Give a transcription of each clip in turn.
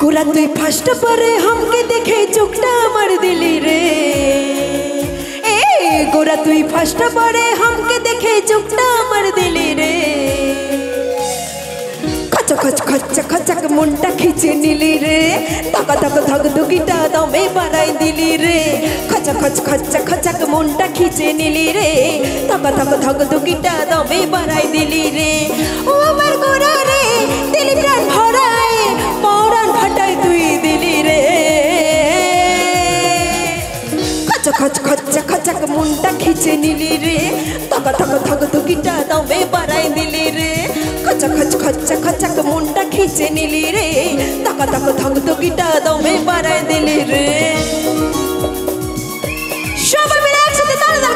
गोरा तुई फास्ट परे हमके देखे चुकटा मार दिली रे। ए गोरा तुई फास्ट परे हमके देखे चुकटा मार दिली रे। खच खच खच खचक मुंडा खींचे नीली रे। धक धक धक दुगिटा दमे बाराई दिली रे। खच खच खच खचक मुंडा खींचे नीली रे। धक धक धक दुगिटा दमे बाराई दिली रे। ओ अमर गोरा रे दिली प्राण भराए पौरान फटाई तुई दिली रे। खच खच खच खचक मुंडा खींचे नीली रे। धक धक धक दुगिटा दमे बाराई दिली रे। खच खच खच खचक मुंडा खींचे नीली रे। धक धक धक दुगिटा दमे बाराई दिली रे। সবাই মিলে একসাথে তালি দাও।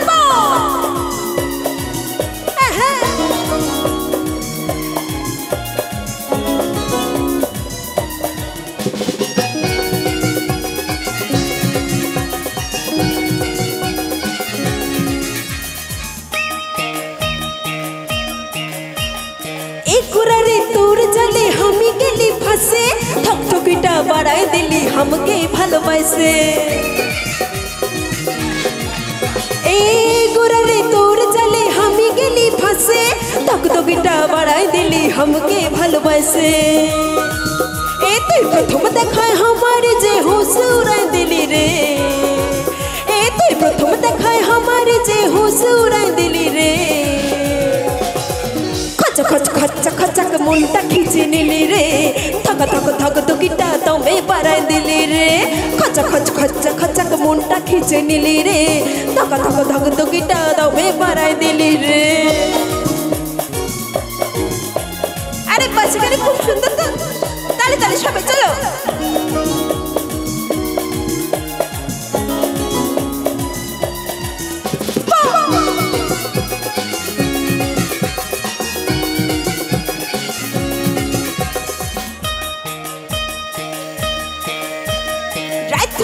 गोरारे तोर जले हमी गेली फसे। ठक ठकिटा बाराई दिली हमके भालोबासे। ए गोरारे तोर जले हमी गेली फसे। ठक ठकिटा बाराई दिली हमके भालोबासे। ए तुई प्रथम देखाय हमारे जे होश उड़ाई दिली रे। ए तुई प्रथम देखाय हमारे जे होश उड़ाई दिली रे। खच खच खचक मुंडा खींचे नीली रे। धक धक धक दुगिटा दमे बाराई दिली रे। खच खच खच खचक मुंडा खींचे नीली रे। धक धक धक दुगिटा दमे बाराई दिली रे। अरे बस गए खूब सुंदर तो ताली ताली सबाई चलो।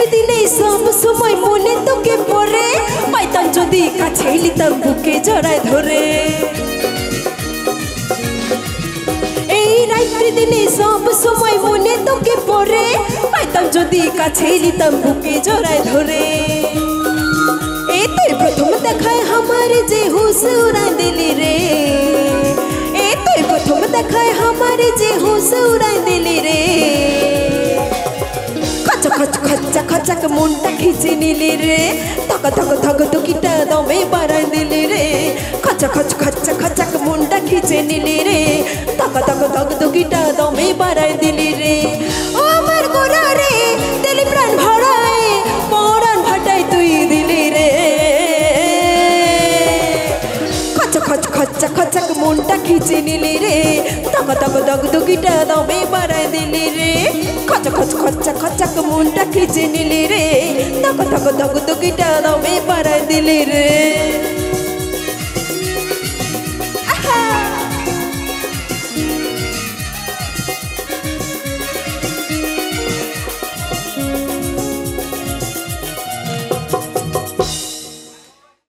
दिने सब समय मने তোকে পরে পাইতাম যদি কাছে লিতাম বুকে জড়ায় ধরে। এই রাত্রি দিনে সব সময় মনে তোকে পরে পাইতাম যদি কাছে লিতাম বুকে জড়ায় ধরে। এই তুই প্রথম দেখায় আমার যে হুশ উড়াই দিলি রে। এই তুই প্রথম দেখায় আমার যে হুশ উড়াই দিলি রে। खच खच खचक मुंडा खींचे नीली रे। धक धक धक दुगिटा दमे बाराई दिली रे। खच खच खच खचक मुंडा खींचे नीली रे। धक धक धक दुगिटा दमे बाराई दिली रे। ओ अमर गोरा रे दिली प्राण भराए पौरान फटाई तुई दिली रे। खच खच खच खचक मुंडा खींचे नीली रे। धक धक धक दुगिटा दमे बाराई दिली रे। खच खच खच खचक मुंडा खींचे नीली रे। धक धक धक दुगिटा दमे बाराई दिली रे।